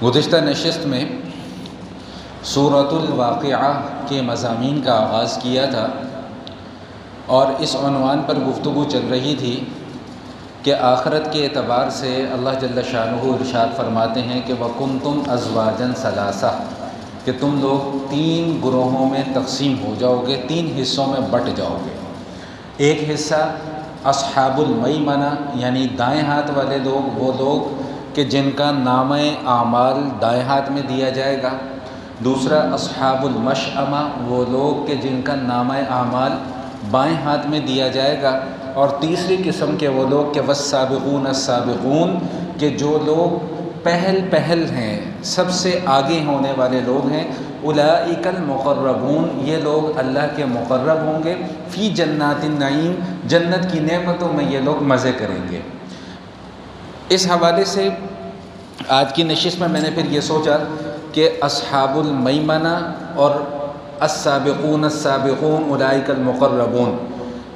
گزشتہ نشست میں سورۃ الواقعہ کے مضامین کا آغاز کیا تھا اور اس عنوان پر گفتگو چل رہی تھی کہ آخرت کے اعتبار سے اللہ جل شانہ ارشاد فرماتے ہیں کہ وَكُنْتُمْ أَزْوَاجًا ثَلَاثَةً کہ تم لوگ 3 گروہوں میں تقسیم ہو جاؤ گے، 3 حصوں میں بٹ جاؤ گے۔ ایک حصہ اصحاب المیمنہ یعنی دائیں ہاتھ والے لوگ، وہ لوگ کہ جن کا نامہ اعمال دائیں ہاتھ میں دیا جائے گا۔ دوسرا اصحاب المشأمہ، وہ لوگ کہ جن کا نامہ اعمال بائیں ہاتھ میں دیا جائے گا۔ اور تیسری قسم کے وہ لوگ کہ والسابقون السابقون کہ جو لوگ پہل ہیں، سب سے آگے ہونے والے لوگ ہیں۔ اولئک المقربون یہ لوگ اللہ کے مقرب ہوں گے، فی جنات النعیم جنت کی نعمتوں میں یہ لوگ مزے کریں گے۔ اس حوالے سے آج کی نشست میں نے پھر یہ سوچا کہ اصحاب المیمنہ اور السابقون السابقون اولئک المقربون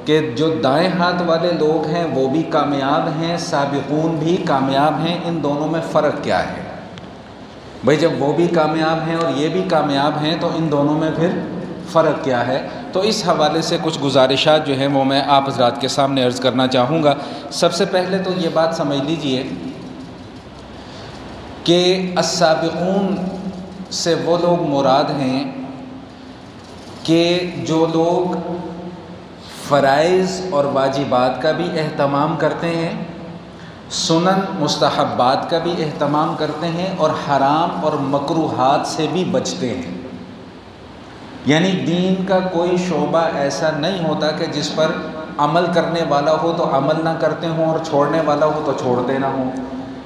کہ جو دائیں ہاتھ والے لوگ ہیں وہ بھی کامیاب ہیں، سابقون بھی کامیاب ہیں، ان دونوں میں فرق کیا ہے؟ بھئی جب وہ بھی کامیاب ہیں اور یہ بھی کامیاب ہیں تو ان دونوں میں پھر فرق کیا ہے؟ تو اس حوالے سے کچھ گزارشات جو ہیں وہ میں آپ حضرات کے سامنے عرض کرنا چاہوں گا۔ سب سے پہلے تو یہ بات سمجھ لیجئے کہ السابقون سے وہ لوگ مراد ہیں کہ جو لوگ فرائض اور واجبات کا بھی اہتمام کرتے ہیں، سنن مستحبات کا بھی اہتمام کرتے ہیں، اور حرام اور مکروہات سے بھی بچتے ہیں۔ یعنی دین کا کوئی شعبہ ایسا نہیں ہوتا کہ جس پر عمل کرنے والا ہو تو عمل نہ کرتے ہوں اور چھوڑنے والا ہو تو چھوڑتے نہ ہوں۔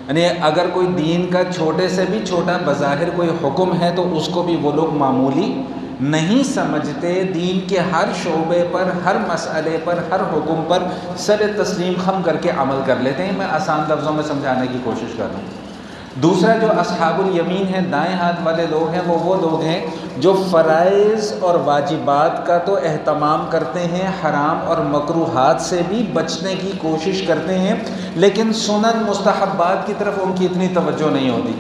یعنی اگر کوئی دین کا چھوٹے سے بھی چھوٹا بظاہر کوئی حکم ہے تو اس کو بھی وہ لوگ معمولی نہیں سمجھتے، دین کے ہر شعبے پر، ہر مسئلے پر، ہر حکم پر سر تسلیم خم کر کے عمل کر لیتے ہیں۔ میں آسان لفظوں میں سمجھانے کی کوشش کر رہا ہوں۔ دوسرا جو اصحاب الیمین ہیں، دائیں ہاتھ والے لوگ ہیں، وہ لوگ ہیں جو فرائض اور واجبات کا تو اہتمام کرتے ہیں، حرام اور مکروہات سے بھی بچنے کی کوشش کرتے ہیں، لیکن سنن مستحبات کی طرف ان کی اتنی توجہ نہیں ہوتی۔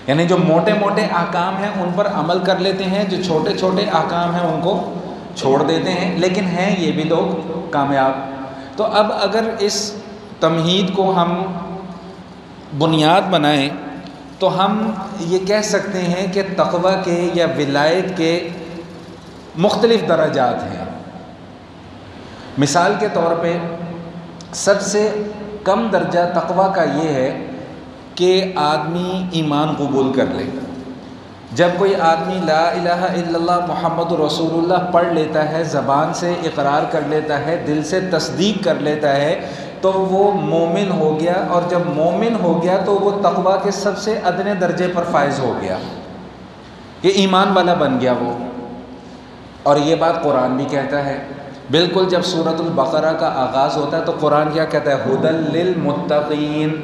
یعنی جو موٹے موٹے احکام ہیں ان پر عمل کر لیتے ہیں، جو چھوٹے چھوٹے احکام ہیں ان کو چھوڑ دیتے ہیں، لیکن ہیں یہ بھی لوگ کامیاب۔ تو اب اگر اس تمہید کو ہم بنیاد بنائیں تو ہم یہ کہہ سکتے ہیں کہ تقویٰ کے یا ولایت کے مختلف درجات ہیں۔ مثال کے طور پہ سب سے کم درجہ تقویٰ کا یہ ہے کہ آدمی ایمان قبول کر لے۔ جب کوئی آدمی لا الہ الا اللہ محمد رسول اللہ پڑھ لیتا ہے، زبان سے اقرار کر لیتا ہے، دل سے تصدیق کر لیتا ہے، تو وہ مومن ہو گیا، اور جب مومن ہو گیا تو وہ تقویٰ کے سب سے ادنے درجے پر فائز ہو گیا، یہ ایمان والا بن گیا وہ۔ اور یہ بات قرآن بھی کہتا ہے۔ بالکل جب سورۃ البقرہ کا آغاز ہوتا ہے تو قرآن کیا کہتا ہے؟ ھدی للمتقین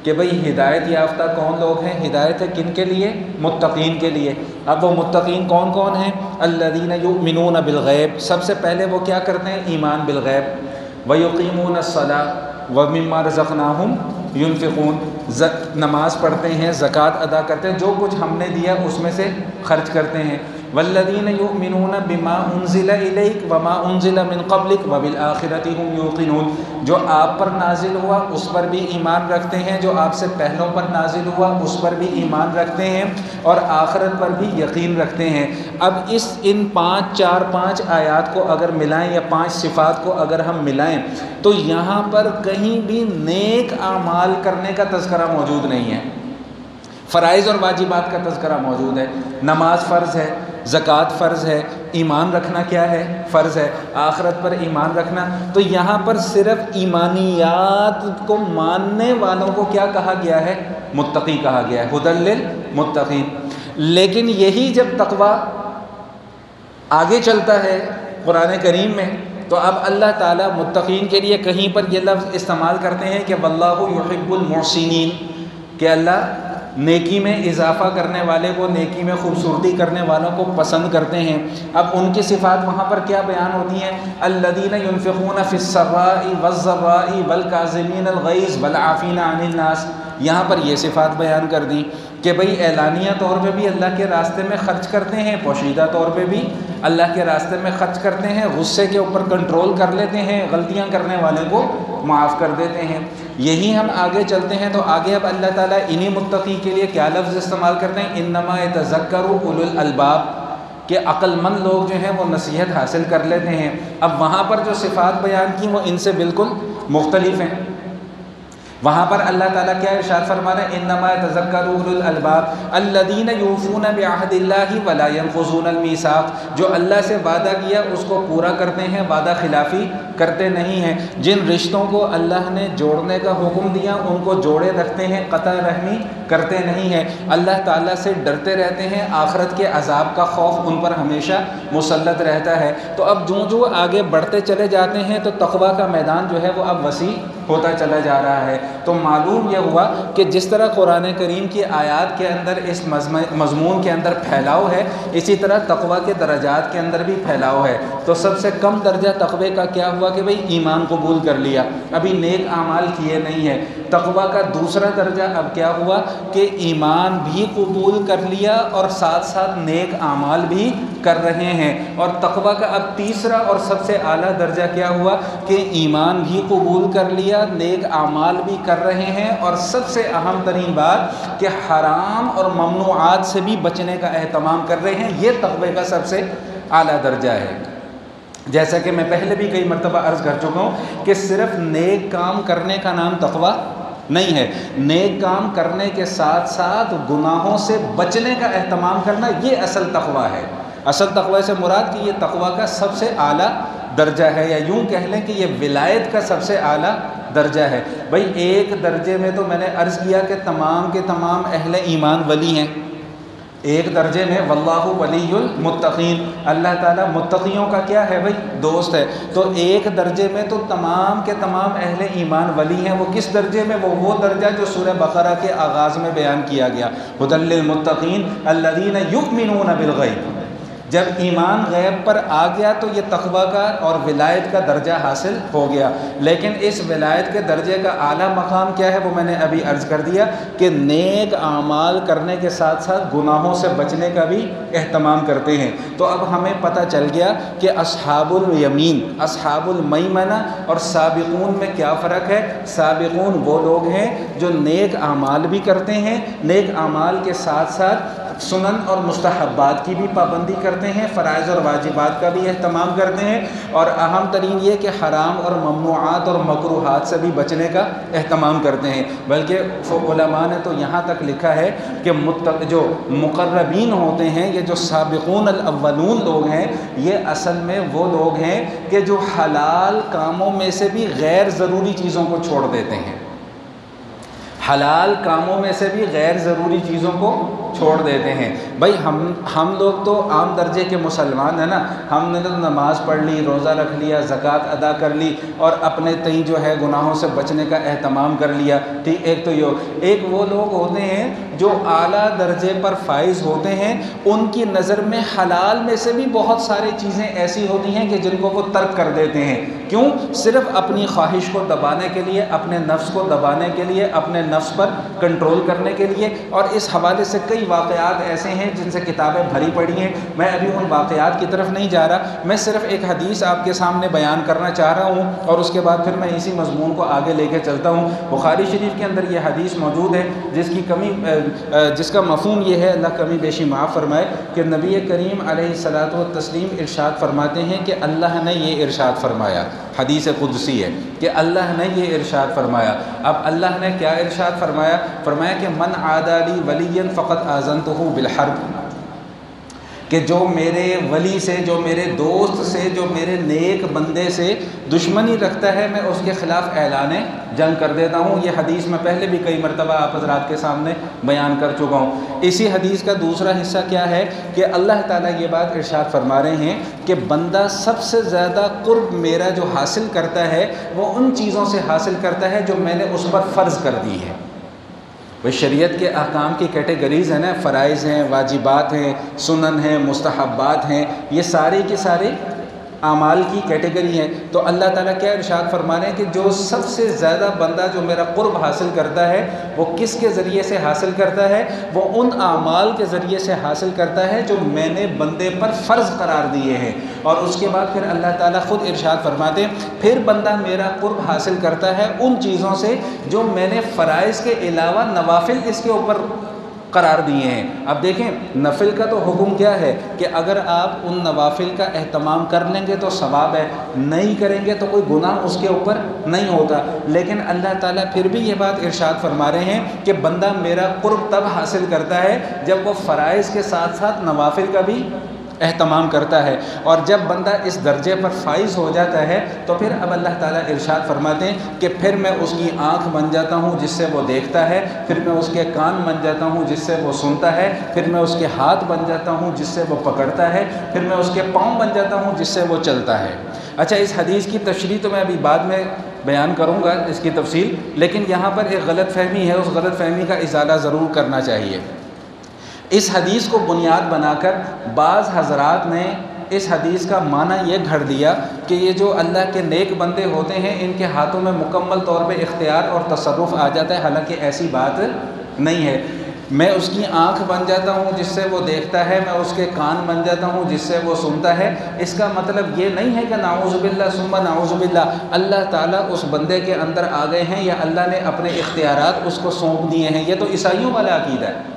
کہ بھئی ہدایت یافتہ کون لوگ ہیں؟ ہدایت ہے کن کے لیے؟ متقین کے لیے۔ اب وہ متقین کون کون ہیں؟ الذین یؤمنون بالغیب، سب سے پہلے وہ کیا کرتے ہیں؟ ایمان بالغیب۔ وَيُقِيمُونَ الصَّلَاةَ وَمِمَّا رَزَقْنَاهُمْ يُنْفِقُونَ، نماز پڑھتے ہیں، زکوٰۃ ادا کرتے ہیں، جو کچھ ہم نے دیا اس میں سے خرچ کرتے ہیں۔ وَالَّذِينَ يُؤْمِنُونَ بِمَا أُنزِلَ إِلَيْكَ وَمَا أُنزِلَ مِن قَبْلِكَ وَبِالْآخِرَةِ هُمْ يُوقِنُونَ، جو آپ پر نازل ہوا اس پر بھی ایمان رکھتے ہیں، جو آپ سے پہلوں پر نازل ہوا اس پر بھی ایمان رکھتے ہیں، اور آخرت پر بھی یقین رکھتے ہیں۔ اب ان 5 آیات کو اگر ملائیں یا 5 صفات کو اگر ہم ملائیں تو یہاں پر کہیں بھی نیک اعمال کرنے کا تذکرہ موجود نہیں ہے۔ فرائض اور واجبات کا تذکرہ موجود ہے، نماز فرض ہے، زکوٰۃ فرض ہے، ایمان رکھنا کیا ہے؟ فرض ہے، آخرت پر ایمان رکھنا۔ تو یہاں پر صرف ایمانیات کو ماننے والوں کو کیا کہا گیا ہے؟ متقی کہا گیا ہے، ھدی للمتقین۔ لیکن یہی جب تقویٰ آگے چلتا ہے قرآن کریم میں تو اب اللہ تعالیٰ متقین کے لیے کہیں پر یہ لفظ استعمال کرتے ہیں کہ واللہ یحب المحسنین، کہ اللہ نیکی میں اضافہ کرنے والے کو، نیکی میں خوبصورتی کرنے والوں کو پسند کرتے ہیں۔ اب ان کی صفات وہاں پر کیا بیان ہوتی ہیں؟ الذین ینفقون فی السراء والضراء والکاظمین الغیظ والعافین عن الناس، یہاں پر یہ صفات بیان کر دیں کہ بھئی اعلانیہ طور پہ بھی اللہ کے راستے میں خرچ کرتے ہیں، پوشیدہ طور پہ بھی اللہ کے راستے میں خرچ کرتے ہیں، غصے کے اوپر کنٹرول کر لیتے ہیں، غلطیاں کرنے والے کو معاف کر دیتے ہیں۔ یہی ہم آگے چلتے ہیں تو آگے اب اللہ تعالیٰ انہی متقی کے لیے کیا لفظ استعمال کرتے ہیں، انما یتذکر اولو الالباب، کہ عقل مند لوگ جو ہیں وہ نصیحت حاصل کر لیتے ہیں۔ اب وہاں پر جو صفات بیان کی وہ ان سے بالکل مختلف ہیں۔ وہاں پر اللہ تعالیٰ کیا ارشاد فرما رہے ہیں، انما یتذکر اولو الالباب الذین یوفون بعہد اللہ ولا ینقضون المیثاق، جو اللہ سے وعدہ کیا اس کو پورا کرتے ہیں، وعدہ خلافی کرتے نہیں ہیں، جن رشتوں کو اللہ نے جوڑنے کا حکم دیا ان کو جوڑے رکھتے ہیں، قطع رحمی کرتے نہیں ہیں، اللہ تعالیٰ سے ڈرتے رہتے ہیں، آخرت کے عذاب کا خوف ان پر ہمیشہ مسلط رہتا ہے۔ تو اب جو آگے بڑھتے چلے جاتے ہیں تو تقویٰ کا میدان جو ہے وہ اب وسیع ہوتا چلا جا رہا ہے۔ تو معلوم یہ ہوا کہ جس طرح قرآن کریم کی آیات کے اندر اس مضمون کے اندر پھیلاؤ ہے، اسی طرح تقویٰ کے درجات کے اندر بھی پھیلاؤ ہے۔ تو سب سے کم درجہ تقوی کا کیا ہوا کہ بھئی ایمان قبول کر لیا، ابھی نیک اعمال کیے نہیں ہے۔ تقویٰ کا دوسرا درجہ اب کیا ہوا کہ ایمان بھی قبول کر لیا اور ساتھ ساتھ نیک اعمال بھی کر رہے ہیں۔ اور تقویٰ کا اب تیسرا اور سب سے اعلیٰ درجہ کیا ہوا کہ ایمان بھی قبول کر لیا، نیک اعمال بھی کر رہے ہیں، اور سب سے اہم ترین بات کہ حرام اور ممنوعات سے بھی بچنے کا اہتمام کر رہے ہیں۔ یہ تقوی کا سب سے اعلیٰ درجہ ہے۔ جیسا کہ میں پہلے بھی کئی مرتبہ عرض کر چکا ہوں کہ صرف نیک کام کرنے کا نام تقویٰ نہیں ہے، نیک کام کرنے کے ساتھ ساتھ گناہوں سے بچنے کا اہتمام کرنا یہ اصل تقویٰ ہے۔ اصل تقویٰ سے مراد کہ یہ تقویٰ کا سب سے اعلیٰ درجہ ہے، یا یوں کہہ لیں کہ یہ ولایت کا سب سے اعلیٰ درجہ ہے۔ بھئی ایک درجے میں تو میں نے عرض کیا کہ تمام کے تمام اہل ایمان ولی ہیں، ایک درجے میں واللہ ولی المتقین، اللہ تعالیٰ متقیوں کا کیا ہے بھئی دوست ہے۔ تو ایک درجے میں تو تمام کے تمام اہل ایمان ولی ہیں، وہ کس درجے میں؟ وہ درجہ جو سورہ بقرہ کے آغاز میں بیان کیا گیا، ھدی للمتقین الذین یؤمنون بالغیب۔ جب ایمان غیب پر آ گیا تو یہ تقویٰ کا اور ولایت کا درجہ حاصل ہو گیا۔ لیکن اس ولایت کے درجے کا اعلیٰ مقام کیا ہے وہ میں نے ابھی عرض کر دیا کہ نیک اعمال کرنے کے ساتھ ساتھ گناہوں سے بچنے کا بھی اہتمام کرتے ہیں۔ تو اب ہمیں پتہ چل گیا کہ اصحاب الیمین، اصحاب المیمنہ اور سابقون میں کیا فرق ہے۔ سابقون وہ لوگ ہیں جو نیک اعمال بھی کرتے ہیں، نیک اعمال کے ساتھ ساتھ سنن اور مستحبات کی بھی پابندی کرتے ہیں، فرائض اور واجبات کا بھی اہتمام کرتے ہیں، اور اہم ترین یہ کہ حرام اور ممنوعات اور مکروہات سے بھی بچنے کا اہتمام کرتے ہیں۔ بلکہ علماء نے تو یہاں تک لکھا ہے کہ جو مقربین ہوتے ہیں، یہ جو سابقون الاولون لوگ ہیں، یہ اصل میں وہ لوگ ہیں کہ جو حلال کاموں میں سے بھی غیر ضروری چیزوں کو چھوڑ دیتے ہیں، حلال کاموں میں سے بھی غیر ضروری چیزوں کو چھوڑ دیتے ہیں۔ بھائی ہم لوگ تو عام درجے کے مسلمان ہیں نا، ہم نے تو نماز پڑھ لی، روزہ رکھ لیا، زکوٰۃ ادا کر لی، اور اپنے تئیں جو ہے گناہوں سے بچنے کا اہتمام کر لیا۔ ٹھیک، ایک وہ لوگ ہوتے ہیں جو اعلیٰ درجے پر فائز ہوتے ہیں، ان کی نظر میں حلال میں سے بھی بہت ساری چیزیں ایسی ہوتی ہیں کہ جن کو وہ ترک کر دیتے ہیں۔ کیوں؟ صرف اپنی خواہش کو دبانے کے لیے، اپنے نفس کو دبانے کے لیے، اپنے نفس پر کنٹرول کرنے کے لیے۔ اور اس حوالے سے کئی واقعات ایسے ہیں جن سے کتابیں بھری پڑی ہیں، میں ابھی ان واقعات کی طرف نہیں جا رہا، میں صرف ایک حدیث آپ کے سامنے بیان کرنا چاہ رہا ہوں، اور اس کے بعد پھر میں اسی مضمون کو آگے لے کے چلتا ہوں۔ بخاری شریف کے اندر یہ حدیث موجود ہے جس کا مفہوم یہ ہے، اللہ کمی بیشی معاف فرمائے، کہ نبی کریم علیہ الصلاۃ والتسلیم ارشاد فرماتے ہیں کہ اللہ نے یہ ارشاد فرمایا، حدیث قدسی ہے کہ اللہ نے یہ ارشاد فرمایا۔ اب اللہ نے کیا ارشاد فرمایا؟ فرمایا کہ من عادی لی ولیا فقد آذنتہ بالحرب، کہ جو میرے ولی سے، جو میرے دوست سے، جو میرے نیک بندے سے دشمنی رکھتا ہے، میں اس کے خلاف اعلان جنگ کر دیتا ہوں۔ یہ حدیث میں پہلے بھی کئی مرتبہ آپ حضرات کے سامنے بیان کر چکا ہوں۔ اسی حدیث کا دوسرا حصہ کیا ہے کہ اللہ تعالیٰ یہ بات ارشاد فرما رہے ہیں کہ بندہ سب سے زیادہ قرب میرا جو حاصل کرتا ہے وہ ان چیزوں سے حاصل کرتا ہے جو میں نے اس پر فرض کر دی ہے۔ وہ شریعت کے احکام کی کیٹیگریز ہیں نا، فرائض ہیں، واجبات ہیں، سنن ہیں، مستحبات ہیں، یہ سارے کے سارے اعمال کی کیٹیگری ہیں، تو اللہ تعالیٰ کیا ارشاد فرما رہے ہیں کہ جو سب سے زیادہ بندہ جو میرا قرب حاصل کرتا ہے وہ کس کے ذریعے سے حاصل کرتا ہے؟ وہ ان اعمال کے ذریعے سے حاصل کرتا ہے جو میں نے بندے پر فرض قرار دیے ہیں۔ اور اس کے بعد پھر اللہ تعالیٰ خود ارشاد فرماتے ہیں پھر بندہ میرا قرب حاصل کرتا ہے ان چیزوں سے جو میں نے فرائض کے علاوہ نوافل اس کے اوپر قرار دیے ہیں۔ اب دیکھیں نفل کا تو حکم کیا ہے کہ اگر آپ ان نوافل کا اہتمام کر لیں گے تو ثواب ہے، نہیں کریں گے تو کوئی گناہ اس کے اوپر نہیں ہوتا، لیکن اللہ تعالیٰ پھر بھی یہ بات ارشاد فرما رہے ہیں کہ بندہ میرا قرب تب حاصل کرتا ہے جب وہ فرائض کے ساتھ ساتھ نوافل کا بھی اہتمام کرتا ہے، اور جب بندہ اس درجے پر فائز ہو جاتا ہے تو پھر اب اللہ تعالیٰ ارشاد فرماتے ہیں کہ پھر میں اس کی آنکھ بن جاتا ہوں جس سے وہ دیکھتا ہے، پھر میں اس کے کان بن جاتا ہوں جس سے وہ سنتا ہے، پھر میں اس کے ہاتھ بن جاتا ہوں جس سے وہ پکڑتا ہے، پھر میں اس کے پاؤں بن جاتا ہوں جس سے وہ چلتا ہے۔ اچھا، اس حدیث کی تشریح تو میں ابھی بعد میں بیان کروں گا اس کی تفصیل، لیکن یہاں پر ایک غلط فہمی ہے، اس غلط فہمی کا ازالہ ضرور کرنا چاہیے۔ اس حدیث کو بنیاد بنا کر بعض حضرات نے اس حدیث کا معنی یہ گھڑ دیا کہ یہ جو اللہ کے نیک بندے ہوتے ہیں ان کے ہاتھوں میں مکمل طور پہ اختیار اور تصرف آ جاتا ہے، حالانکہ ایسی بات نہیں ہے۔ میں اس کی آنکھ بن جاتا ہوں جس سے وہ دیکھتا ہے، میں اس کے کان بن جاتا ہوں جس سے وہ سنتا ہے، اس کا مطلب یہ نہیں ہے کہ نعوذ باللہ ثم نعوذ باللہ اللہ تعالیٰ اس بندے کے اندر آ گئے ہیں یا اللہ نے اپنے اختیارات اس کو سونپ دیے ہیں۔ یہ تو عیسائیوں والا عقیدہ ہے،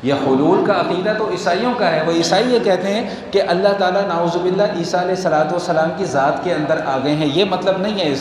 یہ حلول کا عقیدہ تو عیسائیوں کا ہے۔ وہ عیسائی یہ کہتے ہیں کہ اللہ تعالیٰ نعوذ باللہ عیسیٰ علیہ الصلوۃ والسلام کی ذات کے اندر آ گئے ہیں، یہ مطلب نہیں ہے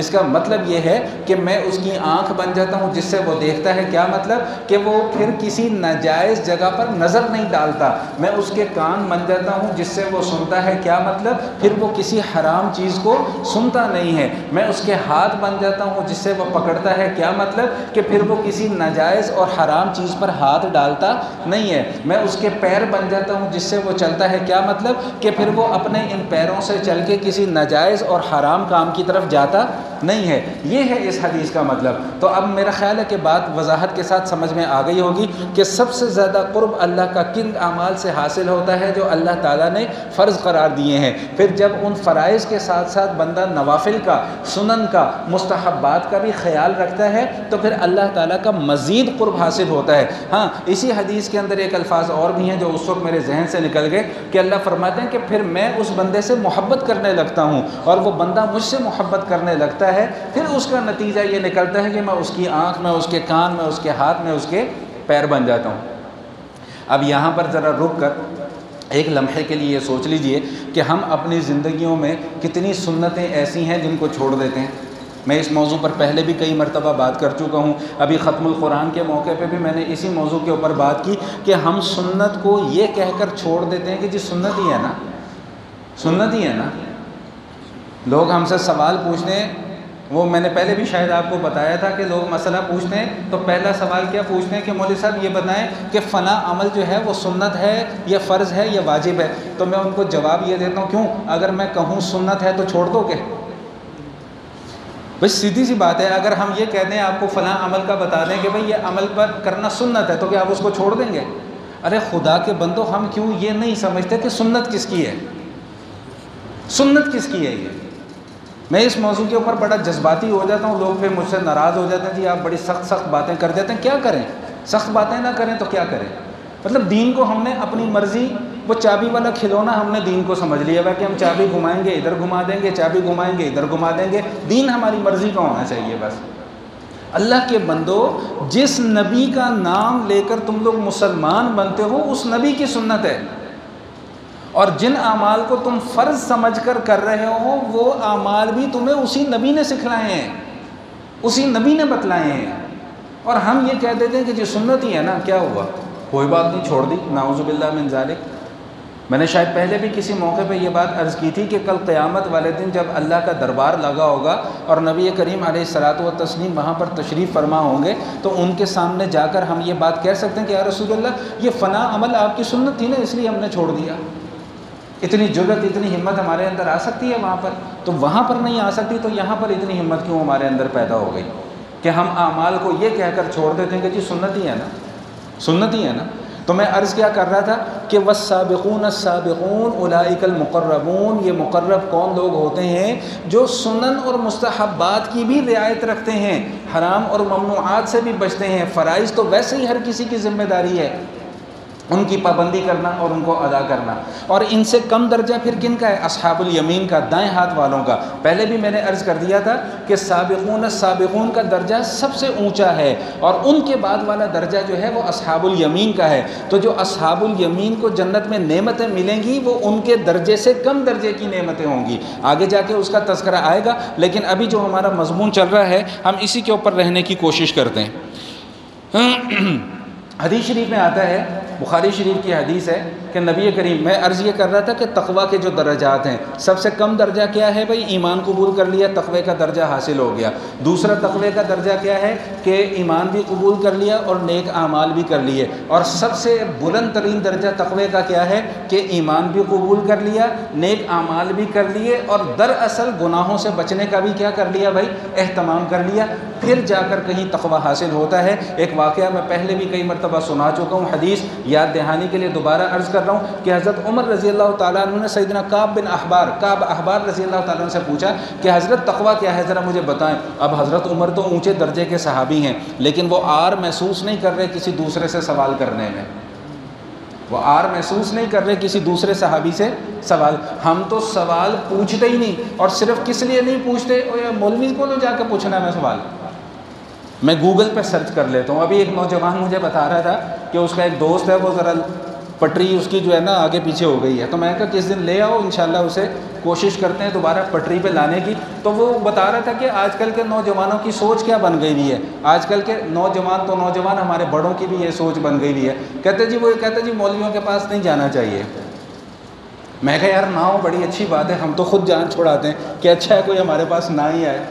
اس کا مطلب یہ ہے کہ میں اس کی آنکھ بن جاتا ہوں جس سے وہ دیکھتا ہے۔ کیا مطلب؟ کہ وہ پھر کسی ناجائز جگہ پر نظر نہیں ڈالتا۔ میں اس کے کان بن جاتا ہوں جس سے وہ سنتا ہے۔ کیا مطلب؟ پھر وہ کسی حرام چیز کو سنتا نہیں ہے۔ میں اس کے ہاتھ بن جاتا ہوں جس سے وہ پکڑتا ہے۔ کیا مطلب؟ کہ پھر وہ کسی ناجائز اور حرام چیز پر ہاتھ ڈالتا نہیں ہے۔ میں اس کے پیر بن جاتا ہوں جس سے وہ چلتا ہے۔ کیا مطلب؟ کہ پھر وہ اپنے ان پیروں سے چل کے کسی ناجائز اور حرام کام کی طرف جاتا نہیں ہے۔ یہ ہے اس حدیث کا مطلب۔ تو اب میرا خیال ہے کہ بات وضاحت کے ساتھ سمجھ میں آ گئی ہوگی کہ سب سے زیادہ قرب اللہ کا کن اعمال سے حاصل ہوتا ہے جو اللہ تعالیٰ نے فرض قرار دیے ہیں۔ پھر جب ان فرائض کے ساتھ ساتھ بندہ نوافل کا، سنن کا، مستحبات کا بھی خیال رکھتا ہے تو پھر اللہ تعالیٰ کا مزید قرب حاصل ہوتا ہے۔ ہاں، اسی حدیث کے اندر ایک الفاظ اور بھی ہیں جو اس وقت میرے ذہن سے نکل گئے کہ اللہ فرماتے ہیں کہ پھر میں اس بندے سے محبت کرنے لگتا ہوں اور وہ بندہ مجھ سے محبت کرنے لگتا ہے، پھر اس کا نتیجہ یہ نکلتا ہے کہ میں اس کی آنکھ، میں اس کے کان، میں اس کے ہاتھ، میں اس کے پیر بن جاتا ہوں۔ اب یہاں پر ذرا رک کر ایک لمحے کے لیے یہ سوچ لیجئے کہ ہم اپنی زندگیوں میں کتنی سنتیں ایسی ہیں جن کو چھوڑ دیتے ہیں۔ میں اس موضوع پر پہلے بھی کئی مرتبہ بات کر چکا ہوں، ابھی ختم القرآن کے موقع پہ بھی میں نے اسی موضوع کے اوپر بات کی کہ ہم سنت کو یہ کہہ کر چھوڑ دیتے ہیں کہ جی سنت ہی ہے نا، سنت ہی ہے نا۔ لوگ ہم سے سوال پوچھتے ہیں، وہ میں نے پہلے بھی شاید آپ کو بتایا تھا کہ لوگ مسئلہ پوچھتے ہیں تو پہلا سوال کیا پوچھتے ہیں کہ مولوی صاحب یہ بتائیں کہ فلاں عمل جو ہے وہ سنت ہے یا فرض ہے یا واجب ہے؟ تو میں ان کو جواب یہ دیتا ہوں، کیوں؟ اگر میں کہوں سنت ہے تو چھوڑ دو گے؟ بس سیدھی سی بات ہے، اگر ہم یہ کہتے ہیں آپ کو فلاں عمل کا بتا دیں کہ بھئی یہ عمل پر کرنا سنت ہے تو کیا آپ اس کو چھوڑ دیں گے؟ ارے خدا کے بندو، ہم کیوں یہ نہیں سمجھتے کہ سنت کس کی ہے؟ سنت کس کی ہے؟ یہ میں اس موضوع کے اوپر بڑا جذباتی ہو جاتا ہوں، لوگ پھر مجھ سے ناراض ہو جاتے ہیں، جی آپ بڑی سخت باتیں کر دیتے ہیں۔ کیا کریں؟ سخت باتیں نہ کریں تو کیا کریں؟ مطلب دین کو ہم نے اپنی مرضی، وہ چابی والا کھلونا ہم نے دین کو سمجھ لیا ہے کہ ہم چابی گھمائیں گے ادھر گھما دیں گے، چابی گھمائیں گے ادھر گھما دیں گے۔ دین ہماری مرضی کا ہونا چاہیے بس۔ اللہ کے بندو، جس نبی کا نام لے کر تم لوگ مسلمان بنتے ہو اس نبی کی سنت ہے، اور جن اعمال کو تم فرض سمجھ کر رہے ہو وہ اعمال بھی تمہیں اسی نبی نے سکھلائے ہیں، اسی نبی نے بتلائے ہیں، اور ہم یہ کہہ دیتے ہیں کہ جی سنت ہی ہے نا، کیا ہوا، کوئی بات نہیں، چھوڑ دی، نعوذ باللہ من ذالک۔ میں نے شاید پہلے بھی کسی موقع پہ یہ بات عرض کی تھی کہ کل قیامت والے دن جب اللہ کا دربار لگا ہوگا اور نبی کریم علیہ الصلوۃ والتسلیم وہاں پر تشریف فرما ہوں گے تو ان کے سامنے جا کر ہم یہ بات کہہ سکتے ہیں کہ یا رسول اللہ یہ فلاں عمل آپ کی سنت تھی نا، اس لیے ہم نے چھوڑ دیا۔ اتنی جرأت، اتنی ہمت ہمارے اندر آ سکتی ہے وہاں پر؟ تو وہاں پر نہیں آ سکتی تو یہاں پر اتنی ہمت کیوں ہمارے اندر پیدا ہو گئی کہ ہم اعمال کو یہ کہہ کر چھوڑ دیتے ہیں کہ جی سنت ہی ہے نا، سنت ہی ہے نا۔ تو میں عرض کیا کر رہا تھا کہ والسابقون السابقون اولئک المقربون، یہ مقرب کون لوگ ہوتے ہیں؟ جو سنن اور مستحبات کی بھی رعایت رکھتے ہیں، حرام اور ممنوعات سے بھی بچتے ہیں۔ فرائض تو ویسے ہی ہر کسی کی ذمہ داری ہے، ان کی پابندی کرنا اور ان کو ادا کرنا۔ اور ان سے کم درجہ پھر کن کا ہے؟ اصحاب الیمین کا، دائیں ہاتھ والوں کا۔ پہلے بھی میں نے عرض کر دیا تھا کہ سابقون السابقون کا درجہ سب سے اونچا ہے، اور ان کے بعد والا درجہ جو ہے وہ اصحاب الیمین کا ہے۔ تو جو اصحاب الیمین کو جنت میں نعمتیں ملیں گی وہ ان کے درجے سے کم درجے کی نعمتیں ہوں گی، آگے جا کے اس کا تذکرہ آئے گا، لیکن ابھی جو ہمارا مضمون چل رہا ہے ہم اسی کے اوپر رہنے کی کوشش کرتے ہیں۔ حدیث شریف میں آتا ہے، بخاری شریف کی حدیث ہے کہ نبی کریم، میں عرض یہ کر رہا تھا کہ تقویٰ کے جو درجات ہیں، سب سے کم درجہ کیا ہے بھائی؟ ایمان قبول کر لیا، تقوی کا درجہ حاصل ہو گیا۔ دوسرا تقوی کا درجہ کیا ہے کہ ایمان بھی قبول کر لیا اور نیک اعمال بھی کر لیے۔ اور سب سے بلند ترین درجہ تقوی کا کیا ہے کہ ایمان بھی قبول کر لیا، نیک اعمال بھی کر لیے، اور دراصل گناہوں سے بچنے کا بھی کیا کر لیا بھائی؟ اہتمام کر لیا۔ پھر جا کر کہیں تقوی حاصل ہوتا ہے۔ ایک واقعہ میں پہلے بھی کئی مرتبہ سنا چکا ہوں، حدیث یاد دہانی کے لیے دوبارہ عرض کر رہا ہوں کہ حضرت عمر رضی اللہ تعالیٰ عنہ نے سیدنا کعب احبار رضی اللہ تعالیٰ عنہ سے پوچھا کہ حضرت تقویٰ کیا ہے، ذرا مجھے بتائیں۔ اب حضرت عمر تو اونچے درجے کے صحابی ہیں، لیکن وہ آر محسوس نہیں کر رہے کسی دوسرے سے سوال کرنے میں، وہ آر محسوس نہیں کر رہے کسی دوسرے صحابی سے سوال۔ ہم تو سوال پوچھتے ہی نہیں، اور صرف کس لیے نہیں پوچھتے؟ مولوی کو جا کے پوچھنا ہے میں سوال، میں گوگل پہ سرچ کر لیتا ہوں۔ ابھی ایک نوجوان مجھے بتا رہا تھا کہ اس کا ایک دوست ہے، وہ ذرا پٹری اس کی جو ہے نا آگے پیچھے ہو گئی ہے، تو میں نے کہا کس دن لے آؤ، انشاءاللہ اسے کوشش کرتے ہیں دوبارہ پٹری پہ لانے کی۔ تو وہ بتا رہا تھا کہ آج کل کے نوجوانوں کی سوچ کیا بن گئی ہوئی ہے، آج کل کے نوجوان تو نوجوان، ہمارے بڑوں کی بھی یہ سوچ بن گئی ہوئی ہے، کہتے جی مولویوں کے پاس نہیں جانا چاہیے۔ میں کہا یار نہ ہو، بڑی اچھی بات ہے، ہم تو خود جان چھڑاتے ہیں کہ اچھا ہے کوئی ہمارے پاس نہ ہی آئے۔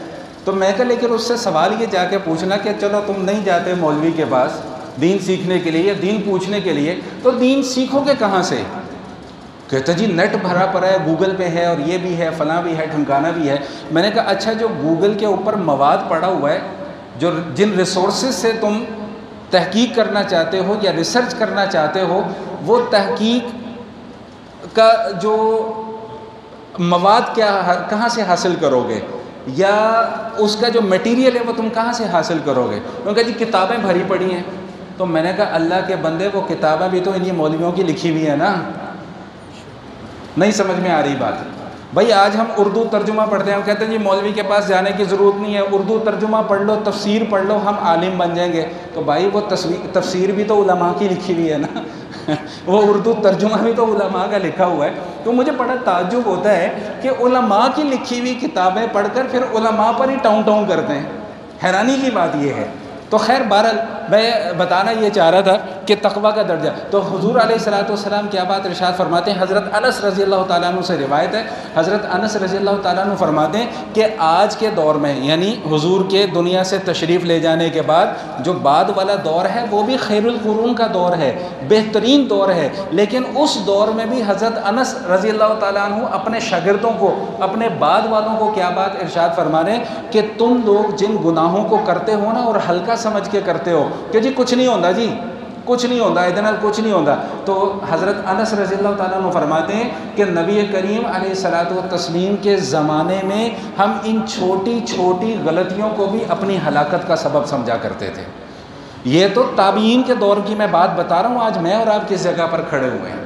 تو میں کہا لیکن اس سے سوال یہ جا کے پوچھنا کہ چلو تم نہیں جاتے مولوی کے پاس دین سیکھنے کے لیے یا دین پوچھنے کے لیے، تو دین سیکھو گے کہاں سے؟ کہتا جی نیٹ بھرا پڑا ہے، گوگل پہ ہے، اور یہ بھی ہے، فلاں بھی ہے، ٹھمکانا بھی ہے۔ میں نے کہا اچھا جو گوگل کے اوپر مواد پڑا ہوا ہے، جن ریسورسز سے تم تحقیق کرنا چاہتے ہو یا ریسرچ کرنا چاہتے ہو، وہ تحقیق کا جو مواد کہاں سے حاصل کرو گے، یا اس کا جو میٹیریل ہے وہ تم کہاں سے حاصل کرو گے؟ انہوں نے کہا جی کتابیں بھری پڑی ہیں۔ تو میں نے کہا اللہ کے بندے، وہ کتابیں بھی تو انہی مولویوں کی لکھی ہوئی ہیں نا۔ نہیں سمجھ میں آ رہی بات بھائی؟ آج ہم اردو ترجمہ پڑھتے ہیں، ہم کہتے ہیں جی مولوی کے پاس جانے کی ضرورت نہیں ہے، اردو ترجمہ پڑھ لو، تفسیر پڑھ لو، ہم عالم بن جائیں گے۔ تو بھائی وہ تفسیر بھی تو علماء کی لکھی ہوئی ہے نا، وہ اردو ترجمہ بھی تو علماء کا لکھا ہوا ہے۔ تو مجھے بڑا تعجب ہوتا ہے کہ علماء کی لکھی ہوئی کتابیں پڑھ کر پھر علماء پر ہی ٹاؤں ٹاؤں کرتے ہیں، حیرانی کی بات یہ ہے۔ تو خیر بہرحال میں بتانا یہ چاہ رہا تھا کہ تقویٰ کا درجہ، تو حضور علیہ السلام کیا بات ارشاد فرماتے ہیں، حضرت انس رضی اللہ تعالیٰ عنہ سے روایت ہے، حضرت انس رضی اللہ تعالیٰ عنہ فرماتے ہیں کہ آج کے دور میں، یعنی حضور کے دنیا سے تشریف لے جانے کے بعد جو بعد والا دور ہے وہ بھی خیر القرون کا دور ہے، بہترین دور ہے، لیکن اس دور میں بھی حضرت انس رضی اللہ تعالیٰ عنہ اپنے شاگردوں کو، اپنے بعد والوں کو کیا بات ارشاد فرما رہے ہیں کہ تم لوگ جن گناہوں کو کرتے ہو نا اور ہلکا سمجھ کے کرتے ہو کہ جی کچھ نہیں ہوتا، جی کچھ نہیں ہوتا، ادھر کچھ نہیں ہوتا، تو حضرت انس رضی اللہ تعالیٰ عنہ فرماتے ہیں کہ نبی کریم علیہ الصلوۃ والتسلیم کے زمانے میں ہم ان چھوٹی چھوٹی غلطیوں کو بھی اپنی ہلاکت کا سبب سمجھا کرتے تھے۔ یہ تو تابعین کے دور کی میں بات بتا رہا ہوں، آج میں اور آپ کس جگہ پر کھڑے ہوئے ہیں۔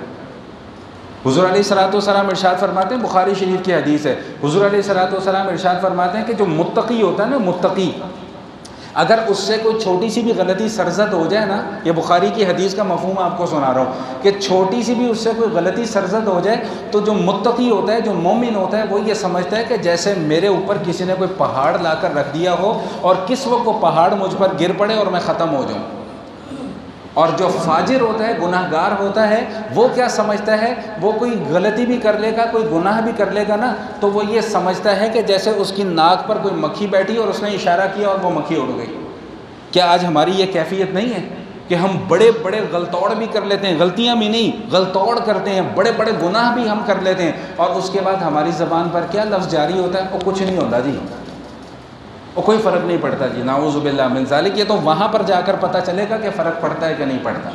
حضور علیہ الصلوۃ والسلام ارشاد فرماتے ہیں، بخاری شریف کی حدیث ہے، حضور علیہ الصلوۃ والسلام ارشاد فرماتے ہیں کہ جو متقی ہوتا ہے نا، متقی، اگر اس سے کوئی چھوٹی سی بھی غلطی سرزد ہو جائے نا، یہ بخاری کی حدیث کا مفہوم آپ کو سنا رہا ہوں کہ چھوٹی سی بھی اس سے کوئی غلطی سرزد ہو جائے، تو جو متقی ہوتا ہے، جو مومن ہوتا ہے، وہ یہ سمجھتا ہے کہ جیسے میرے اوپر کسی نے کوئی پہاڑ لا کر رکھ دیا ہو اور کس وقت وہ پہاڑ مجھ پر گر پڑے اور میں ختم ہو جاؤں۔ اور جو فاجر ہوتا ہے، گناہ گار ہوتا ہے، وہ کیا سمجھتا ہے، وہ کوئی غلطی بھی کر لے گا، کوئی گناہ بھی کر لے گا نا، تو وہ یہ سمجھتا ہے کہ جیسے اس کی ناک پر کوئی مکھی بیٹھی اور اس نے اشارہ کیا اور وہ مکھی اڑ گئی۔ کیا آج ہماری یہ کیفیت نہیں ہے کہ ہم بڑے بڑے غلطوڑ بھی کر لیتے ہیں، غلطیاں بھی نہیں، غلطوڑ کرتے ہیں، بڑے بڑے گناہ بھی ہم کر لیتے ہیں، اور اس کے بعد ہماری زبان پر کیا لفظ جاری ہوتا ہے، وہ کچھ نہیں ہوتا جی، وہ کوئی فرق نہیں پڑتا جی، نعوذ باللہ من ذالک۔ یہ تو وہاں پر جا کر پتہ چلے گا کہ فرق پڑتا ہے کہ نہیں پڑتا۔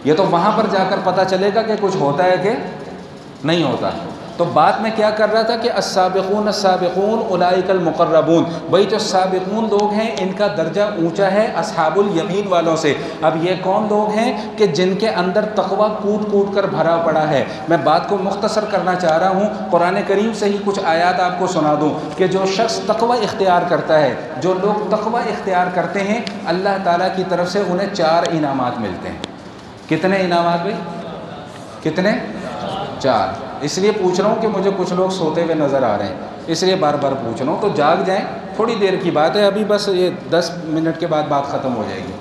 یہ تو وہاں پر جا کر پتہ چلے گا کہ کچھ ہوتا ہے کہ نہیں ہوتا۔ تو بات میں کیا کر رہا تھا کہ السابقون السابقون اولئک المقربون، بھئی جو سابقون لوگ ہیں ان کا درجہ اونچا ہے اصحاب الیمین والوں سے۔ اب یہ کون لوگ ہیں کہ جن کے اندر تقوی کوٹ کوٹ کر بھرا پڑا ہے۔ میں بات کو مختصر کرنا چاہ رہا ہوں، قرآن کریم سے ہی کچھ آیات آپ کو سنا دوں کہ جو شخص تقوی اختیار کرتا ہے، جو لوگ تقوی اختیار کرتے ہیں، اللہ تعالیٰ کی طرف سے انہیں 4 انعامات ملتے ہیں۔ کتنے انعامات بھائی؟ کتنے؟ 4۔ اس لیے پوچھ رہا ہوں کہ مجھے کچھ لوگ سوتے ہوئے نظر آ رہے ہیں، اس لیے بار بار پوچھ رہا ہوں، تو جاگ جائیں، تھوڑی دیر کی بات ہے، ابھی بس یہ 10 منٹ کے بعد بات ختم ہو جائے گی۔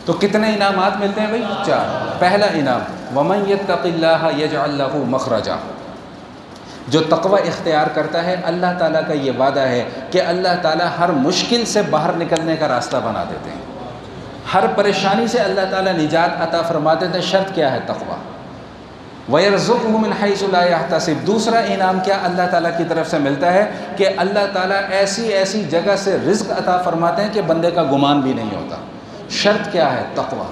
تو کتنے انعامات ملتے ہیں بھائی؟ 4۔ پہلا انعام وَمَن يَتَّقِ اللَّهَ يَجْعَلْ لَهُ مَخْرَجًا، جو تقوی اختیار کرتا ہے اللہ تعالیٰ کا یہ وعدہ ہے کہ اللہ تعالیٰ ہر مشکل سے باہر نکلنے کا راستہ بنا دیتے ہیں، ہر پریشانی سے اللہ تعالیٰ نجات عطا فرما دیتے ہیں۔ شرط کیا ہے؟ تقوی۔ وَيَرْزُقْهُ مِنْ حَيْثُ لَا يَحْتَسِبُ، دوسرا انعام کیا اللہ تعالیٰ کی طرف سے ملتا ہے کہ اللہ تعالیٰ ایسی ایسی جگہ سے رزق عطا فرماتے ہیں کہ بندے کا گمان بھی نہیں ہوتا۔ شرط کیا ہے؟ تقوی۔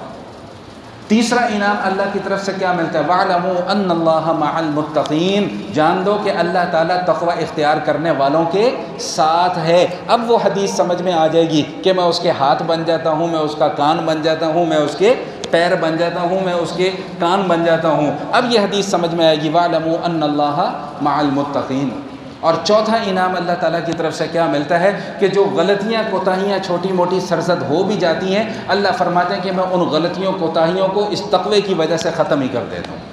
تیسرا انعام اللہ کی طرف سے کیا ملتا ہے؟ وَاعْلَمُوا أَنَّ اللَّهَ مَعَ الْمُتَّقِينَ، جان دو کہ اللہ تعالیٰ تقوی اختیار کرنے والوں کے ساتھ ہے۔ اب وہ حدیث سمجھ میں آ جائے گی کہ میں اس کے ہاتھ بن جاتا ہوں، میں اس کا کان بن جاتا ہوں، میں اس کے پیر بن جاتا ہوں، میں اس کے کان بن جاتا ہوں۔ اب یہ حدیث سمجھ میں آئے گی، وَاعْلَمُوا أَنَّ اللَّهَ مَعَ الْمُتَّقِينَ۔ اور چوتھا انعام اللہ تعالیٰ کی طرف سے کیا ملتا ہے کہ جو غلطیاں کوتاہیاں چھوٹی موٹی سرزد ہو بھی جاتی ہیں، اللہ فرماتے ہیں کہ میں ان غلطیوں کوتاہیوں کو اس تقوی کی وجہ سے ختم ہی کر دیتا ہوں،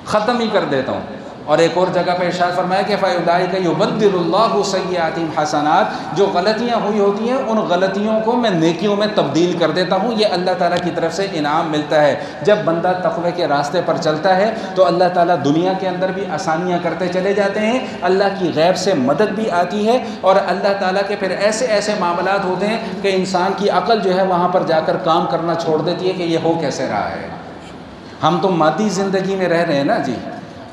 ختم ہی کر دیتا ہوں۔ اور ایک اور جگہ پہ ارشاد فرمایا کہ فَأُولَٰئِكَ يُبَدِّلُ اللَّهُ سَيِّئَاتِهِمْ حَسَنَاتٍ، جو غلطیاں ہوئی ہوتی ہیں ان غلطیوں کو میں نیکیوں میں تبدیل کر دیتا ہوں۔ یہ اللہ تعالیٰ کی طرف سے انعام ملتا ہے۔ جب بندہ تقوی کے راستے پر چلتا ہے تو اللہ تعالیٰ دنیا کے اندر بھی آسانیاں کرتے چلے جاتے ہیں، اللہ کی غیب سے مدد بھی آتی ہے، اور اللہ تعالیٰ کے پھر ایسے ایسے معاملات ہوتے ہیں کہ انسان کی عقل جو ہے وہاں پر جا کر کام کرنا چھوڑ دیتی ہے کہ یہ ہو کیسے رہا ہے۔ ہم تو مادی زندگی میں رہ رہے ہیں نا جی،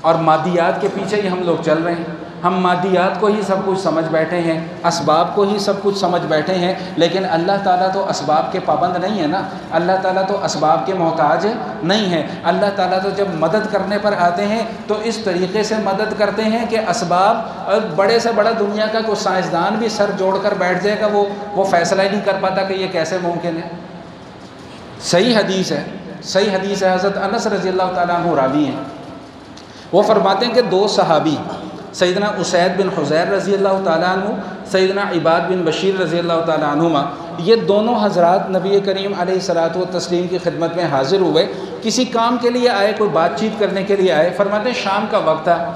اور مادیات کے پیچھے ہی ہم لوگ چل رہے ہیں۔ ہم مادیات کو ہی سب کچھ سمجھ بیٹھے ہیں، اسباب کو ہی سب کچھ سمجھ بیٹھے ہیں، لیکن اللہ تعالیٰ تو اسباب کے پابند نہیں ہے نا، اللہ تعالیٰ تو اسباب کے محتاج نہیں ہے۔ اللہ تعالیٰ تو جب مدد کرنے پر آتے ہیں تو اس طریقے سے مدد کرتے ہیں کہ اسباب، بڑے سے بڑا دنیا کا کوئی سائنسدان بھی سر جوڑ کر بیٹھ جائے گا، وہ فیصلہ ہی نہیں کر پاتا کہ یہ کیسے ممکن ہے۔ صحیح حدیث ہے، صحیح حدیث ہے، حضرت انس رضی اللہ تعالیٰ عنہ راوی ہیں، وہ فرماتے ہیں کہ 2 صحابی سیدنا اسید بن حضیر رضی اللہ تعالیٰ عنہ، سیدنا عباد بن بشیر رضی اللہ تعالیٰ عنہما، یہ دونوں حضرات نبی کریم علیہ الصلاۃ والتسلیم کی خدمت میں حاضر ہوئے، کسی کام کے لیے آئے، کوئی بات چیت کرنے کے لیے آئے۔ فرماتے ہیں شام کا وقت تھا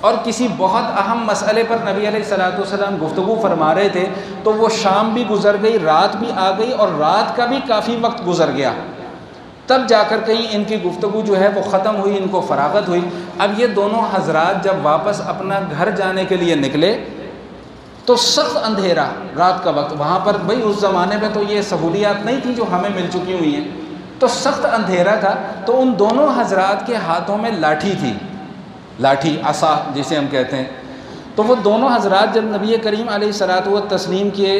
اور کسی بہت اہم مسئلے پر نبی علیہ الصلاۃ والسلام گفتگو فرما رہے تھے، تو وہ شام بھی گزر گئی، رات بھی آ گئی اور رات کا بھی کافی وقت گزر گیا۔ تب جا کر کہیں ان کی گفتگو جو ہے وہ ختم ہوئی، ان کو فراغت ہوئی۔ اب یہ دونوں حضرات جب واپس اپنا گھر جانے کے لیے نکلے تو سخت اندھیرا، رات کا وقت، وہاں پر بھئی اس زمانے میں تو یہ سہولیات نہیں تھی جو ہمیں مل چکی ہوئی ہیں، تو سخت اندھیرا تھا۔ تو ان دونوں حضرات کے ہاتھوں میں لاٹھی تھی، لاٹھی، عصا جسے ہم کہتے ہیں۔ تو وہ دونوں حضرات جب نبی کریم علیہ الصلاۃ والتسلیم کے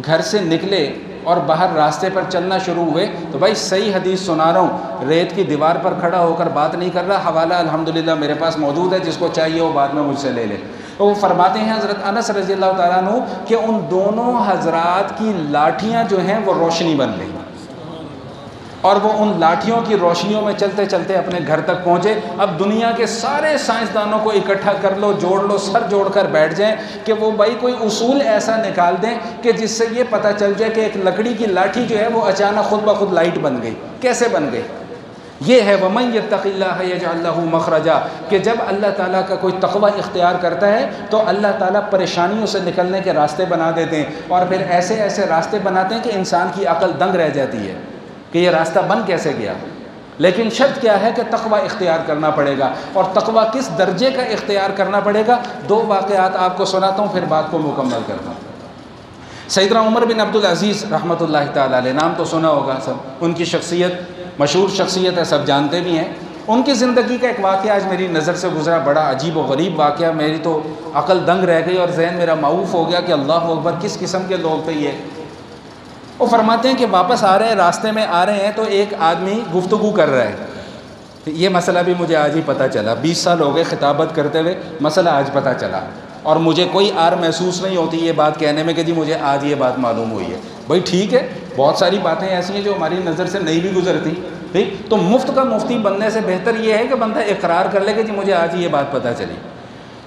گھر سے نکلے اور باہر راستے پر چلنا شروع ہوئے، تو بھائی صحیح حدیث سنا رہا ہوں، ریت کی دیوار پر کھڑا ہو کر بات نہیں کر رہا، حوالہ الحمدللہ میرے پاس موجود ہے، جس کو چاہیے وہ بعد میں مجھ سے لے لے۔ تو وہ فرماتے ہیں حضرت انس رضی اللہ تعالیٰ عنہ کہ ان دونوں حضرات کی لاٹھیاں جو ہیں وہ روشنی بن گئی، اور وہ ان لاٹھیوں کی روشنیوں میں چلتے چلتے اپنے گھر تک پہنچے۔ اب دنیا کے سارے سائنسدانوں کو اکٹھا کر لو، جوڑ لو، سر جوڑ کر بیٹھ جائیں کہ وہ بھائی کوئی اصول ایسا نکال دیں کہ جس سے یہ پتہ چل جائے کہ ایک لکڑی کی لاٹھی جو ہے وہ اچانک خود بخود لائٹ بن گئی، کیسے بن گئی؟ یہ ہے وَمَن يَتَّقِ اللَّهَ يَجْعَلْ لَهُ مَخْرَجًا، کہ جب اللہ تعالیٰ کا کوئی تقوی اختیار کرتا ہے تو اللہ تعالیٰ پریشانیوں سے نکلنے کے راستے بنا دیتے ہیں، اور پھر ایسے ایسے راستے بناتے ہیں کہ انسان کی عقل دنگ رہ جاتی ہے کہ یہ راستہ بن کیسے گیا۔ لیکن شرط کیا ہے کہ تقوی اختیار کرنا پڑے گا، اور تقوی کس درجے کا اختیار کرنا پڑے گا؟ 2 واقعات آپ کو سناتا ہوں، پھر بات کو مکمل کرتا ہوں۔ سیدنا عمر بن عبدالعزیز رحمۃ اللہ تعالیٰ علیہ، نام تو سنا ہوگا سب، ان کی شخصیت مشہور شخصیت ہے، سب جانتے بھی ہیں۔ ان کی زندگی کا ایک واقعہ آج میری نظر سے گزرا، بڑا عجیب و غریب واقعہ، میری تو عقل دنگ رہ گئی اور ذہن میرا معوف ہو گیا کہ اللہ اکبر، کس قسم کے لوگ تھے یہ۔ وہ فرماتے ہیں کہ واپس آ رہے ہیں، راستے میں آ رہے ہیں تو ایک آدمی گفتگو کر رہا ہے. یہ مسئلہ بھی مجھے آج ہی پتہ چلا، 20 سال ہو گئے خطابت کرتے ہوئے، مسئلہ آج پتہ چلا، اور مجھے کوئی آر محسوس نہیں ہوتی یہ بات کہنے میں کہ جی مجھے آج یہ بات معلوم ہوئی ہے. بھائی ٹھیک ہے، بہت ساری باتیں ایسی ہیں جو ہماری نظر سے نہیں بھی گزرتی، ٹھیک، تو مفت کا مفتی بننے سے بہتر یہ ہے کہ بندہ اقرار کر لے کہ جی مجھے آج یہ بات پتہ چلی.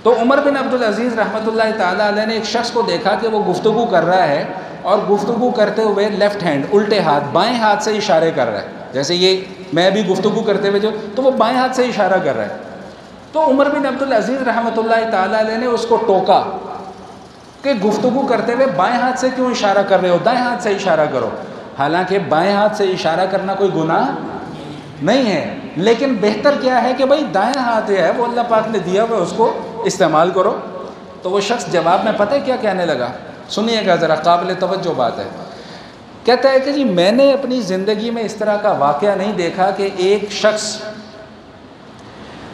تو عمر بن عبدالعزیز رحمۃ اللہ تعالیٰ علیہ نے ایک شخص کو دیکھا کہ وہ گفتگو کر رہا ہے، اور گفتگو کرتے ہوئے لیفٹ ہینڈ، الٹے ہاتھ، بائیں ہاتھ سے اشارے کر رہا ہے. جیسے یہ میں بھی گفتگو کرتے ہوئے تو وہ بائیں ہاتھ سے اشارہ کر رہا ہے. تو عمر بن عبدالعزیز رحمۃ اللہ تعالیٰ علیہ نے اس کو ٹوکا کہ گفتگو کرتے ہوئے بائیں ہاتھ سے کیوں اشارہ کر رہے ہو، دائیں ہاتھ سے اشارہ کرو. حالانکہ بائیں ہاتھ سے اشارہ کرنا کوئی گناہ نہیں ہے، لیکن بہتر کیا ہے کہ بھائی دائیں ہاتھ ہے وہ اللہ پاک نے دیا ہوا، اس کو استعمال کرو. تو وہ شخص جواب میں پتہ ہے کیا کہنے لگا؟ سنیے گا ذرا، قابل توجہ بات ہے. کہتا ہے کہ جی میں نے اپنی زندگی میں اس طرح کا واقعہ نہیں دیکھا کہ ایک شخص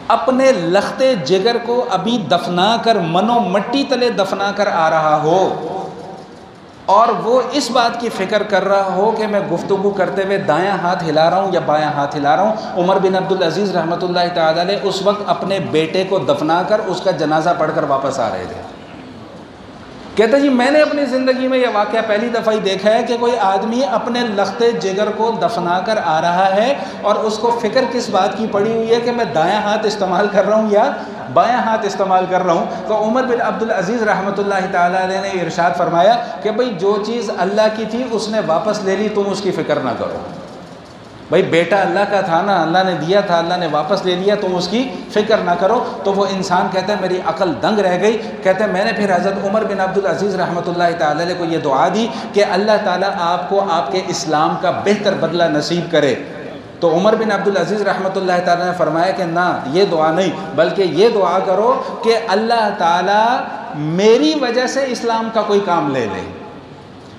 اپنے لختے جگر کو ابھی دفنا کر، منو مٹی تلے دفنا کر آ رہا ہو، اور وہ اس بات کی فکر کر رہا ہو کہ میں گفتگو کرتے ہوئے دایاں ہاتھ ہلا رہا ہوں یا بایاں ہاتھ ہلا رہا ہوں. عمر بن عبدالعزیز رحمۃ اللہ تعالیٰ علیہ اس وقت اپنے بیٹے کو دفنا کر اس کا جنازہ پڑھ کر واپس آ رہے تھے. کہتا جی میں نے اپنی زندگی میں یہ واقعہ پہلی دفعہ ہی دیکھا ہے کہ کوئی آدمی اپنے لختے جگر کو دفنا کر آ رہا ہے، اور اس کو فکر کس بات کی پڑی ہوئی ہے کہ میں دایاں ہاتھ استعمال کر رہا ہوں یا بایاں ہاتھ استعمال کر رہا ہوں. تو عمر بن عبدالعزیز رحمۃ اللہ تعالیٰ علیہ نے ارشاد فرمایا کہ بھئی جو چیز اللہ کی تھی اس نے واپس لے لی، تم اس کی فکر نہ کرو. بھئی بیٹا اللہ کا تھا نا، اللہ نے دیا تھا، اللہ نے واپس لے لیا، تم اس کی فکر نہ کرو. تو وہ انسان کہتا ہے میری عقل دنگ رہ گئی. کہتے ہیں میں نے پھر حضرت عمر بن عبدالعزیز رحمۃ اللہ تعالیٰ علیہ کو یہ دعا دی کہ اللہ تعالیٰ آپ کو آپ کے اسلام کا بہتر بدلہ نصیب کرے. تو عمر بن عبدالعزیز رحمۃ اللہ تعالیٰ نے فرمایا کہ نہ، یہ دعا نہیں، بلکہ یہ دعا کرو کہ اللہ تعالیٰ میری وجہ سے اسلام کا کوئی کام لے لے،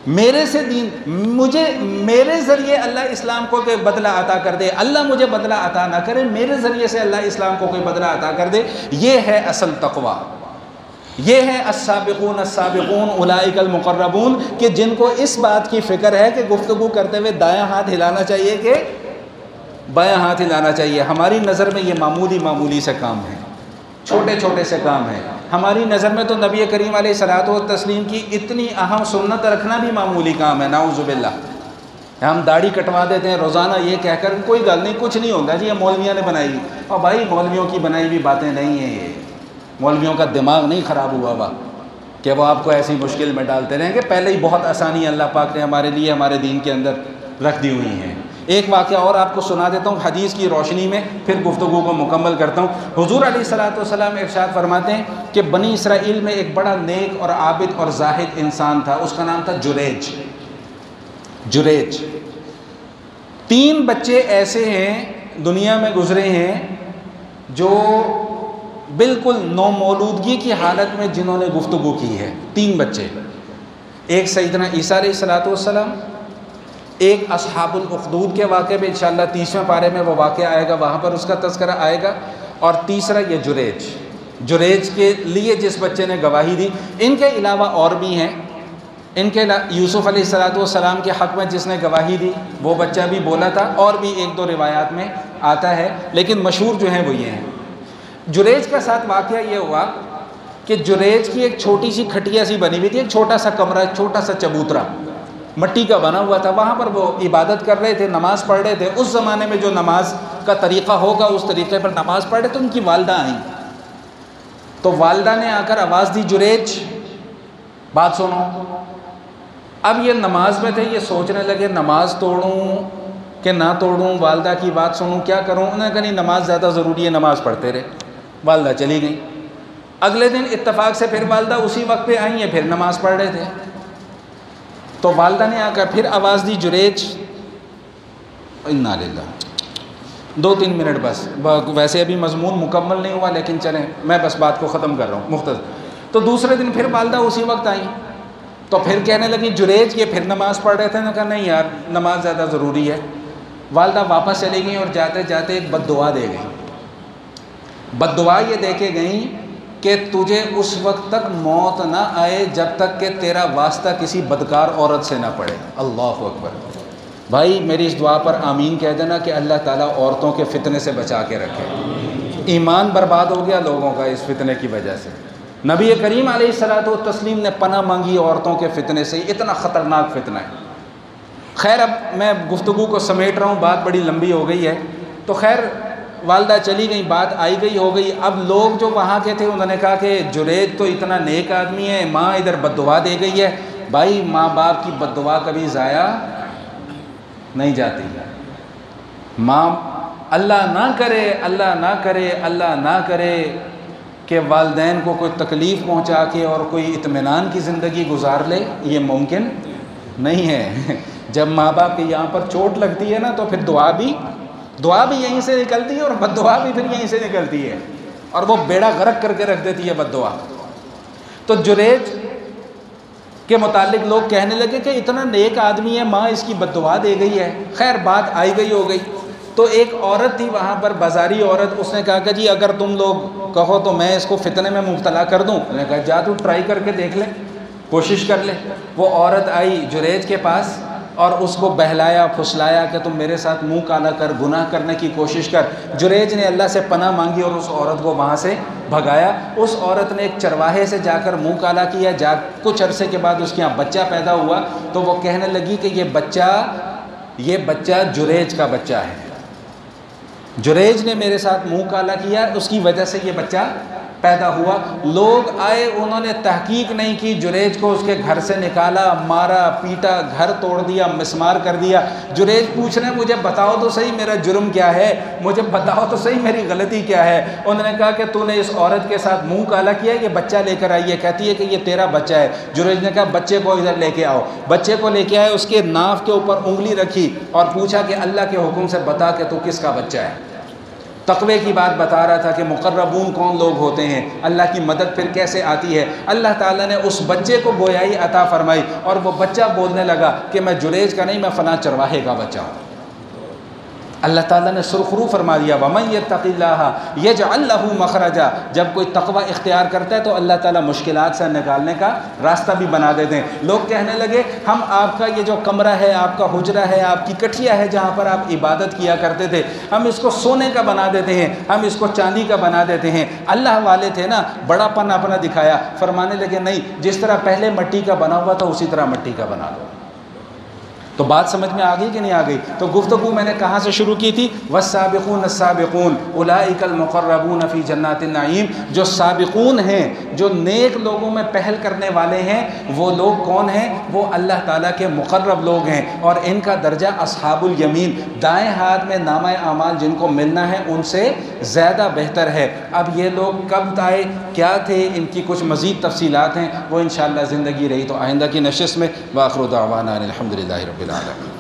میرے سے دین، مجھے میرے ذریعے اللہ اسلام کو کوئی بدلہ عطا کر دے. اللہ مجھے بدلہ عطا نہ کرے، میرے ذریعے سے اللہ اسلام کو کوئی بدلہ عطا کر دے. یہ ہے اصل تقویٰ، یہ ہے السابقون السابقون اولئک المقربون، کہ جن کو اس بات کی فکر ہے کہ گفتگو کرتے ہوئے دایاں ہاتھ ہلانا چاہیے کہ بایاں ہاتھ ہلانا چاہیے. ہماری نظر میں یہ معمولی سے کام ہے، چھوٹے چھوٹے سے کام ہے. ہماری نظر میں تو نبی کریم علیہ الصلوۃ والتسلیم کی اتنی اہم سنت رکھنا بھی معمولی کام ہے. نعوذ باللہ، ہم داڑھی کٹوا دیتے ہیں روزانہ یہ کہہ کر کوئی گل نہیں، کچھ نہیں ہوگا جی، یہ مولویوں نے بنائی. اور بھائی مولویوں کی بنائی ہوئی باتیں نہیں ہیں، یہ مولویوں کا دماغ نہیں خراب ہوا ہوا کہ وہ آپ کو ایسی مشکل میں ڈالتے رہیں گے. پہلے ہی بہت آسانی اللہ پاک نے ہمارے لیے ہمارے دین کے اندر رکھ دی ہوئی ہیں. ایک واقعہ اور آپ کو سنا دیتا ہوں حدیث کی روشنی میں، پھر گفتگو کو مکمل کرتا ہوں. حضور علیہ الصلوۃ والسلام ارشاد فرماتے ہیں کہ بنی اسرائیل میں ایک بڑا نیک اور عابد اور زاہد انسان تھا، اس کا نام تھا جریج. 3 بچے ایسے ہیں دنیا میں گزرے ہیں جو بالکل نومولودگی کی حالت میں جنہوں نے گفتگو کی ہے. 3 بچے، ایک سیدنا عیسیٰ علیہ الصلوۃ والسلام، ایک اصحاب الاخدود کے واقعے میں انشاءاللہ 30ویں پارے میں وہ واقعہ آئے گا، وہاں پر اس کا تذکرہ آئے گا، اور تیسرا یہ جریج کے لیے جس بچے نے گواہی دی. ان کے علاوہ اور بھی ہیں، ان کے یوسف علیہ الصلوۃ والسلام کے حق میں جس نے گواہی دی وہ بچہ بھی بولا تھا، اور بھی 1-2 روایات میں آتا ہے، لیکن مشہور جو ہیں وہ یہ ہیں. جریج کا ساتھ واقعہ یہ ہوا کہ جریج کی ایک چھوٹی سی کھٹیا سی بنی ہوئی تھی، ایک چھوٹا سا کمرہ، چھوٹا سا چبوترا مٹی کا بنا ہوا تھا. وہاں پر وہ عبادت کر رہے تھے، نماز پڑھ رہے تھے. اس زمانے میں جو نماز کا طریقہ ہوگا اس طریقے پر نماز پڑھ رہے تو ان کی والدہ آئیں. تو والدہ نے آ کر آواز دی، جریج بات سنو. اب یہ نماز میں تھے، یہ سوچنے لگے نماز توڑوں کہ نہ توڑوں، والدہ کی بات سنوں، کیا کروں. انہوں نے کہا نہیں، نماز زیادہ ضروری ہے، نماز پڑھتے رہے. والدہ چلی گئیں. اگلے دن اتفاق سے پھر والدہ اسی وقت پہ آئی ہیں، پھر نماز پڑھ رہے تھے. تو والدہ نے آ کر پھر آواز دی، جریج. انا للہ. 2-3 منٹ بس، ویسے ابھی مضمون مکمل نہیں ہوا لیکن چلیں میں بس بات کو ختم کر رہا ہوں مختصر. تو دوسرے دن پھر والدہ اسی وقت آئیں، تو پھر کہنے لگی جریج یہ پھر نماز پڑھ رہے تھے. نے کہا نہیں یار، نماز زیادہ ضروری ہے. والدہ واپس چلی گئیں اور جاتے جاتے ایک بد دعا دے گئیں. بد دعا یہ دے کے گئیں کہ تجھے اس وقت تک موت نہ آئے جب تک کہ تیرا واسطہ کسی بدکار عورت سے نہ پڑے۔ اللہ اکبر۔ بھائی میری اس دعا پر آمین کہہ دینا کہ اللہ تعالیٰ عورتوں کے فتنے سے بچا کے رکھے۔ ایمان برباد ہو گیا لوگوں کا اس فتنے کی وجہ سے۔ نبی کریم علیہ الصلوۃ والتسلیم نے پناہ مانگی عورتوں کے فتنے سے، اتنا خطرناک فتنہ ہے۔ خیر اب میں گفتگو کو سمیٹ رہا ہوں، بات بڑی لمبی ہو گئی ہے، تو خیر والدہ چلی گئی، بات آئی گئی ہو گئی۔ اب لوگ جو وہاں کے تھے انہوں نے کہا کہ جریج تو اتنا نیک آدمی ہے، ماں ادھر بد دعا دے گئی ہے۔ بھائی ماں باپ کی بد دعا کبھی ضائع نہیں جاتی ہے۔ ماں اللہ نہ کرے، اللہ نہ کرے، اللہ نہ کرے کہ والدین کو کوئی تکلیف پہنچا کے اور کوئی اطمینان کی زندگی گزار لے، یہ ممکن نہیں ہے۔ جب ماں باپ کے یہاں پر چوٹ لگتی ہے نا تو پھر دعا بھی یہیں سے نکلتی ہے اور بد دعا بھی پھر یہیں سے نکلتی ہے، اور وہ بیڑا غرق کر کے رکھ دیتی ہے بد دعا۔ تو جریج کے متعلق لوگ کہنے لگے کہ اتنا نیک آدمی ہے، ماں اس کی بد دعا دے گئی ہے۔ خیر بات آئی گئی ہو گئی، تو ایک عورت تھی وہاں پر، بازاری عورت، اس نے کہا کہ جی اگر تم لوگ کہو تو میں اس کو فتنے میں مبتلا کر دوں۔ میں نے کہا جا تو ٹرائی کر کے دیکھ لے، کوشش کر لے۔ وہ عورت آئی جریج کے پاس اور اس کو بہلایا پھسلایا کہ تم میرے ساتھ منہ کالا کر، گناہ کرنے کی کوشش کر۔ جریج نے اللہ سے پناہ مانگی اور اس عورت کو وہاں سے بھگایا۔ اس عورت نے ایک چرواہے سے جا کر منہ کالا کیا، کچھ عرصے کے بعد اس کے یہاں بچہ پیدا ہوا، تو وہ کہنے لگی کہ یہ بچہ جریج کا بچہ ہے، جریج نے میرے ساتھ منہ کالا کیا، اس کی وجہ سے یہ بچہ پیدا ہوا۔ لوگ آئے، انہوں نے تحقیق نہیں کی، جریج کو اس کے گھر سے نکالا، مارا پیٹا، گھر توڑ دیا، مسمار کر دیا۔ جریج پوچھ رہے ہیں مجھے بتاؤ تو صحیح میرا جرم کیا ہے، مجھے بتاؤ تو صحیح میری غلطی کیا ہے۔ انہوں نے کہا کہ تو نے اس عورت کے ساتھ منہ کالا کیا، یہ بچہ لے کر آئی ہے، کہتی ہے کہ یہ تیرا بچہ ہے۔ جریج نے کہا بچے کو ادھر لے کے آؤ۔ بچے کو لے کے آئے، اس کے ناف کے اوپر انگلی رکھی اور پوچھا کہ اللہ کے حکم سے بتا کہ تو کس کا بچہ ہے۔ تقوی کی بات بتا رہا تھا کہ مقربون کون لوگ ہوتے ہیں، اللہ کی مدد پھر کیسے آتی ہے۔ اللہ تعالیٰ نے اس بچے کو گویائی عطا فرمائی اور وہ بچہ بولنے لگا کہ میں جریج کا نہیں، میں فلاں چرواہے کا بچہ ہوں۔ اللہ تعالیٰ نے سرخرو فرما دیا وَمَن يَتَّقِ اللَّهَ يَجْعَلْ لَهُ مَخْرَجًا۔ جب کوئی تقوی اختیار کرتا ہے تو اللہ تعالیٰ مشکلات سے نکالنے کا راستہ بھی بنا دیتے ہیں۔ لوگ کہنے لگے ہم آپ کا یہ جو کمرہ ہے، آپ کا حجرہ ہے، آپ کی کٹھیا ہے جہاں پر آپ عبادت کیا کرتے تھے، ہم اس کو سونے کا بنا دیتے ہیں، ہم اس کو چاندی کا بنا دیتے ہیں۔ اللہ والے تھے نا، بڑا پن اپنا دکھایا، فرمانے لگے نہیں، جس طرح پہلے مٹی کا بنا ہوا تھا اسی طرح مٹی کا بنا دو۔ تو بات سمجھ میں آ گئی کہ نہیں آ گئی؟ تو گفتگو میں نے کہاں سے شروع کی تھی؟ والسابقون السابقون اولئک المقربون فی جنات النعیم۔ جو سابقون ہیں، جو نیک لوگوں میں پہل کرنے والے ہیں، وہ لوگ کون ہیں؟ وہ اللہ تعالیٰ کے مقرب لوگ ہیں، اور ان کا درجہ اصحاب الیمین، دائیں ہاتھ میں نامہ اعمال جن کو ملنا ہے ان سے زیادہ بہتر ہے۔ اب یہ لوگ کب آئے، کیا تھے، ان کی کچھ مزید تفصیلات ہیں، وہ انشاءاللہ زندگی رہی تو آئندہ کی نشست میں۔ وآخر دعوانا الحمدللہ رب العالمین۔